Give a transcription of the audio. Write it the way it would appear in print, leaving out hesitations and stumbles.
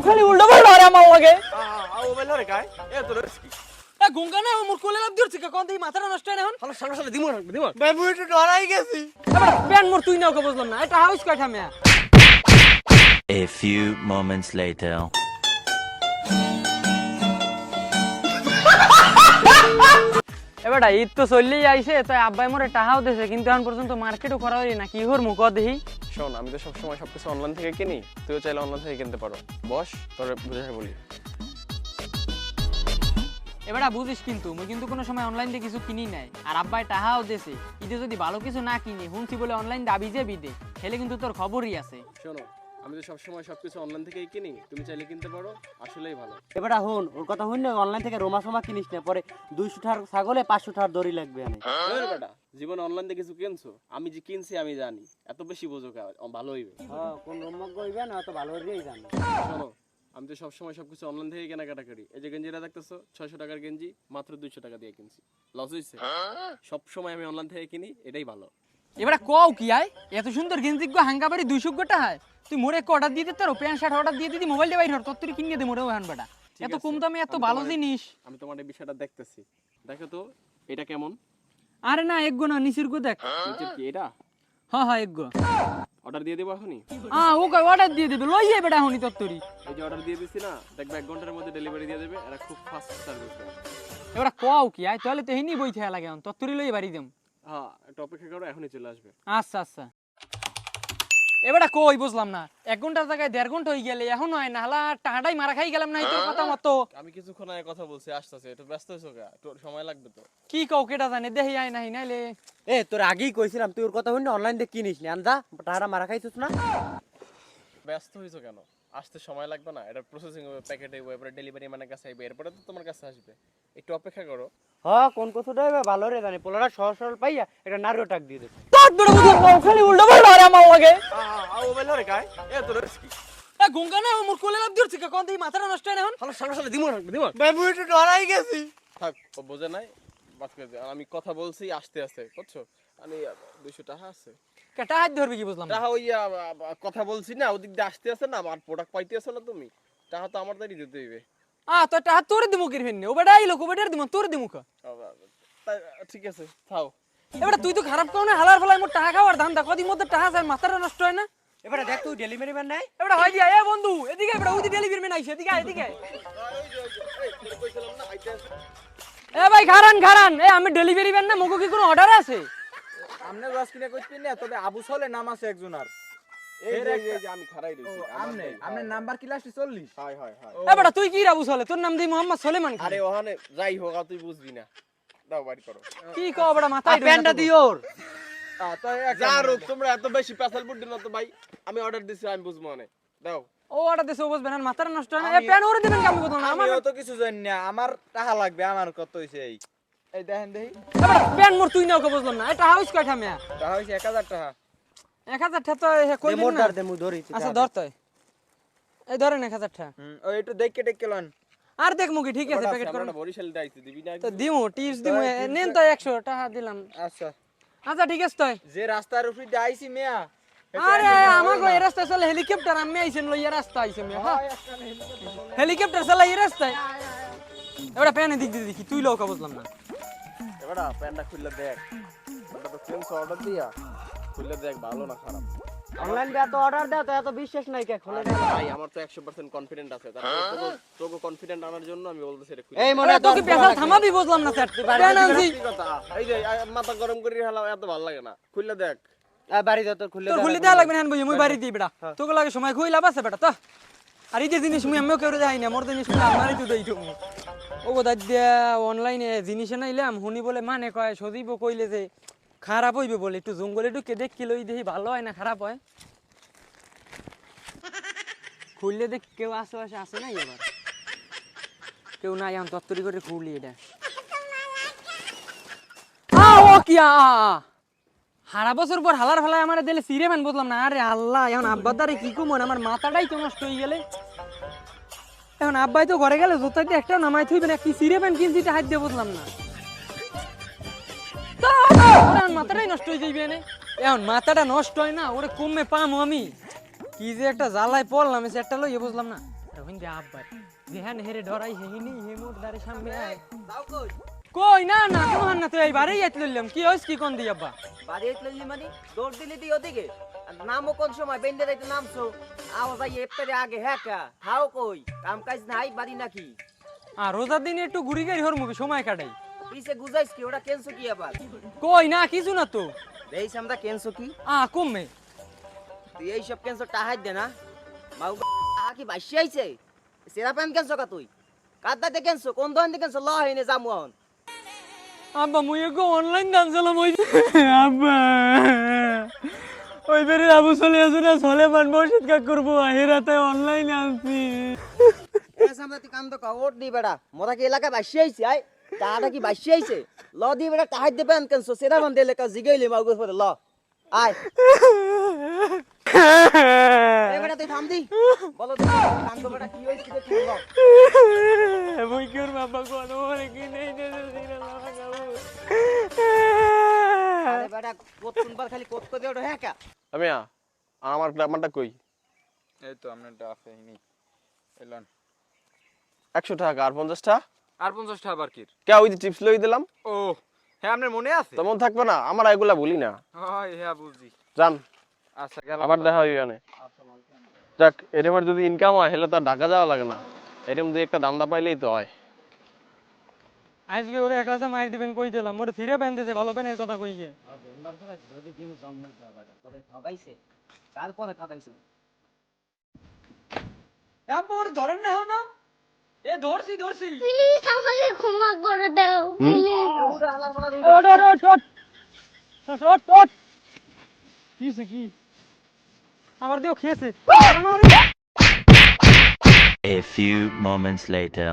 খালি উল্টো পাল্টা আরে আমার লাগে ও বললো রে কাই এ তোর কি এ গঙ্গা না মোর কোলে লাভ দিচ্ছে কোন দিই মাথাটা নষ্ট হয় না এখন হলো সালা সালা দিমু ভাই মুই একটু ডরাই গেছি। এবার প্যান মোর তুই নাও কে বুঝলাম না এটা হাউস কয়টা মেয়া A few moments later. এবারটা ঈদ তো চললেই আইছে তাই আব্বাই মোরে টাহাও দিয়েছে কিন্তু এখন পর্যন্ত মার্কেটও করা হয়নি না কি হর মুখ দেখি শোন আমি তো সবসময় সবকিছু অনলাইন থেকে কিনি তুইও চাইলে অনলাইন থেকে কিনতে পারো বস তোরে বুঝাই বলি এবারটা বুঝিস কিন্তু মুই কিন্তু কোনো সময় অনলাইন থেকে কিছু কিনি নাই আর আব্বাই টাহাও দিয়েছে ঈদে যদি ভালো কিছু না কিনি হুনছি বলে অনলাইন দাবি যে বিদে হেলে কিন্তু তোর খবরই আছে শোনো আমি তো সবসময় সবকিছু অনলাইন থেকেই কিনি তুমি চাইলে কিনতে পারো আসলেই ভালো এবারে হন ওর কথা হইন না অনলাইন থেকে রোমা সোমা কিনিস না পরে 200 টাকার ছাগলে 500 টাকার দড়ি লাগবে আমি ওরে বেটা জীবনে অনলাইন থেকে কিছু কিনছো আমি যে কিনছি আমি জানি এত বেশি বোঝো কে ভালো হইবে হ্যাঁ কোন রোমা কইবে না তো ভালো হইবেই জানি শোনো আমি তো সবসময় সবকিছু অনলাইন থেকে কেনাকাটা করি এই যে গেঞ্জিটা দেখতেছো 600 টাকার গেঞ্জি মাত্র 200 টাকা দিয়ে কিনছি লস হইছে সবসময় আমি অনলাইন থেকে কিনি এটাই ভালো এবারে কও কি আয় এত সুন্দর গেঞ্জি গো হাঙ্গাবাড়ি 200 গোটা হয় তুই মোরে এক অর্ডার দিয়ে দিতে প্যান্ট শার্ট অর্ডার দিয়ে দিদি মোবাইল দিয়ে বাইর হর তোর তুই কিনে দে মোরে ওহান বেটা এত কম দামে এত ভালো জিনিস আমি তোমার এই বিষয়টা দেখতেছি দেখো তো এটা কেমন আরে না এক গো না নিচের গো দেখ নিচের কি এটা হ্যাঁ হ্যাঁ এক গো অর্ডার দিয়ে দেবো এখনই ও কই অর্ডার দিয়ে দিবে লই যাবে বেটা হনি তোর তুই এই যে অর্ডার দিয়ে দিছি না দেখবে 1 ঘন্টার মধ্যে ডেলিভারি দিয়ে দেবে এরা খুব ফাস্ট সার্ভিস দেয় এবারে কও কি আয় তাহলে তো হেনি বই থাকা লাগে এখন তোর তুই লই বাড়ি দেম হ্যাঁ একটা অপেক্ষা করো এখনই চলে আসবে আচ্ছা আচ্ছা এবারে কই বুঝলাম না 1 ঘন্টার জায়গায় 1.5 ঘন্টা হয়ে গেলে এখন হয় না হালা টাকাটাই মারা খাই গেলাম না এই তোর কথা মতো আমি কিছুক্ষণ আগে কথা বলছি আসতেছে একটু ব্যস্ত হইছো কা একটু সময় লাগবে তো কি কও কেটা জানে দেহি আয় নাই নাইলে এ তোর আগেই কইছিলাম তুই ওর কথা হইন না অনলাইন থেকে কিনিস না আনজা টাকাটা মারা খাইছিস না ব্যস্ত হইছো কেন আসতে সময় লাগবে না এটা প্রসেসিং হবে প্যাকেটে হবে এরপরে ডেলিভারি মানে কাছে আসবে এরপরে তো তোমার কাছে আসবে একটু অপেক্ষা করো হ্যাঁ কোন কথাটা হবে ভালো রে জানি পোলাটা সহজ সরল পাইয়া একটা নারীও টাক দিয়ে দেবে তোর বড় বুঝলাম খালি উল্টো পাল্টা আরে আমার লাগে ও বললো রে কাই এ তোর কি এ গঙ্গা না মোর কোলে লাভ দিচ্ছে কোন দিই মাথাটা নষ্ট হয় না এখন হলো সালা সালা দিমু ভাই মুই একটু ডরাই গেছি। থাক ও বোঝে নাই বাদ করে দে আমি কথা বলছি আসতে আসতে বুঝছো আমি 200 টাকা আছে কেটা হাত ধরবি কি বুঝলাম না টাকা ওই কথা বলছি না ওদিক দিয়ে আসতে আসে না আমার প্রোডাক্ট পাইতে আসো না তুমি টাকা তো আমার দাঁড়িয়ে দিতে হইবে তো টাকা তোর দিমু কি ফেননে ও বেটা আইলো কো বেটার দিমু তোর দিমু কা ঠিক আছে থাও এবারে তুই তো খারাপ কাও না হালার ফলাই মোর টাকা খাওয়ার ধান্দা কদিন মধ্যে টাকা যায় মাথাটা নষ্ট হয় না এবারে দেখ তুই ডেলিভারি ম্যান নাই এবারে হয় দিয়া এ বন্ধু এদিকে এবারে ওই ডেলিভারি ম্যান আইছে এদিকে এদিকে এ ভাই খারান এ আমি ডেলিভারি ম্যান না মগো কি কোনো অর্ডার আছে আমনে রস কিনে কইতেন না তবে আবু সলে নাম আছে একজনের এই যে আমি খাড়াই রইছি আমনে নাম্বার কি লাস্টে 40 হাই হাই এ বেটা তুই কি রাবু চলে তোর নাম দি মোহাম্মদ সুলেমান আরে ওখানে যাই হোক তুই বুঝবি না দাও বাড়ি করো কি কও বেটা মাথায় প্যান্টটা দিওর তো যা রোক তোমরা এত বেশি পেছাল বুদ্ধি না তো ভাই আমি অর্ডার দিছি আমি বুঝবো না দাও ও অর্ডার দিছে ও বুঝবেন না মাথাটা নষ্ট হয় না এ প্যান ওরে দিবেন কি আমি বুঝলাম না আমার আমি তো কিছু জানি না আমার টাকা লাগবে আমার কত হইছে এই দেখেন দেখি এবারে প্যান মোর তুই নাও কে বুঝলাম না এটা হাউস কয়টা মেয়া টাকা হইছে 1000 টাকা 1000 টাকা তো হে কই দিন না মোটার দে মুই ধরি আচ্ছা ধর তুই এই ধরেন 1000 টাকা ওই একটু দেখে টেকে লন আর দেখ মুকি ঠিক আছে প্যাকেট করুন আমরা বরিশাল দাইছি দিবি না তো দিমু টিপস দিমু নেন তো 100 টাকা দিলাম আচ্ছা আচ্ছা ঠিক আছে তুই যে রাস্তার উপরে যাইছি মিয়া আরে আমাগো এই রাস্তা চলে হেলিকপ্টার আমি আইছেন লই এই রাস্তা আইছে মিয়া হ্যাঁ হেলিকপ্টার চলে এই রাস্তায় এবারে প্যানে দিক দিয়ে দেখি তুই লোক বুঝলাম না এবারে প্যান্টটা খুললে দেখ ওটা তো ফ্রেন্ডস অর্ডার দিয়া খুললে দেখ ভালো না খারাপ অনলাইন দিয়ে এত অর্ডার দাও তো এত বিশ্বাস নাই কে খোলে না ভাই আমার তো 100% কনফিডেন্ট আছে তারপর তোকে কনফিডেন্ট আনার জন্য আমি বলতেছি এটা খুলে এই মনে তোর কি পেছাল থামাবি বুঝলাম না স্যার প্যান আনছি কি কথা এই যে মাথা গরম করে হেলাও এত ভালো লাগে না খুললে দেখ বাড়ি দাও তোর খুলে তোর খুলি দেয়া লাগবে না বই মুই বাড়ি দিই বেটা তোকে লাগে সময় খুই লাভ আছে বেটা তো আর এই যে জিনিস মুই আমিও কেউ যাই না মোর জিনিস মুই আমারই তো দেই তুমি ও গো দাদিয়া অনলাইনে জিনিস নাইলাম হুনি বলে মানে কয় সজীব কইলে যে খারাপ হইবে বলে একটু জঙ্গলে ঢুকে দেখ কি লই দেখি ভালো হয় না খারাপ হয় খুললে দেখ কেউ আশেপাশে আসে নাই এবার কেউ নাই এখন তত্তরি করে খুলি এটা ও কি হারা বছর পর হালার ফেলায় আমার দিলে সিরে মান বুঝলাম না আরে আল্লাহ এখন আব্বার দ্বারে কি কমন আমার মাথাটাই তো নষ্ট হয়ে গেলে এখন আব্বাই তো ঘরে গেলে জোতা দিয়ে একটা নামাই থইবে না কি সিরে মান কিনছি হাত দিয়ে বুঝলাম না মাথাটাই নষ্ট হয়ে যাইবে এখন মাথাটা নষ্ট হয় না ওরে কমে পামো আমি কি যে একটা জ্বালায় পড়লাম সেটা লইয়ে বুঝলাম না তখন যে আব্বা যেহান হেরে ডরাই হেহিনি হে মোর দারে সামনে আয় যাও কই কই না না কোন না তো এই বাড়ি আইতে লইলাম কি হইছ কি কোন দি আব্বা বাড়ি লইলি মানে দৌড় দিলি দি ওদিকে আর নামও কোন সময় বেন্ডে যাইতে নামছো আওয়াজ আই এপ্তারে আগে হ্যাঁ কা খাও কই কাম কাজ নাই বাড়ি নাকি আর রোজার দিনে একটু ঘুরি গাড়ি হর মুখে সময় কাটাই পিছে গুজাইস কি ওটা কেনছো কি আবার কই না কিছু না তো দেইস আমরা কেনছো কি কমে তুই এই সব কেনছো টাহাই দে না মাউ কি বাসি আইছে সেরা প্যান কেনছো কা তুই কাদাতে কেনছো কোন দোকান থেকে কেনছো ল হইনে যামু এখন আব্বা মুই এগো অনলাইন দান চালাম ওই আব্বা ওই বেরে আবু চলে আসে না চলে মান বসে কাজ করবো হেরাতে অনলাইন আনছি এ সামনে তুই কাম তো ওট দি বেড়া মোরা কি এলাকা বাসি আইছে আই টাহাটা কি বাসি আইছে ল দি বেড়া টাহাই দে প্যান কেনছো সেরা বান দিলে কা জিগাইলে মাউ গো ল আয় এ বেটা তুই থাম দি বলো তো কান্দ বেটা কি হইছে কি ল মুই কের বাবা কোন ওরে কি নেই দে আরে বেটা কত শুনবার খালি কত করে ওটা হ্যাঁ কা আমি আমার গ্রামারটা কই এই তো আপনারটা আছে নি এলন 100 টাকা আর 50 টাকা আর 50 টাকা বারকির কে ওই যে টিপস লই দিলাম ও হ্যাঁ আপনার মনে আছে তেমন থাকবে না আমার এগুলা ভুলি না হয় হ্যাঁ বুঝছি জান আচ্ছা গেল আবার দেখা হইবে না যাক এরমের যদি ইনকাম হয় হেলে তো আর ঢাকা যাওয়া লাগে না এরম দিয়ে একটা দান্দা পাইলেই তো হয় আজকে ওরে এক ক্লাসে মাইর দিবেন কই দিলাম মোরে ফিরে প্যান দিতে ভালো প্যানের কথা কইছে ঠকাইছে তারপরে ঠকাইছে আপর ধরেন না না এ ধরছি প্লিজ আমাকে ক্ষমা করে দাও কি আমার দিও খেয়েছে A few moments later.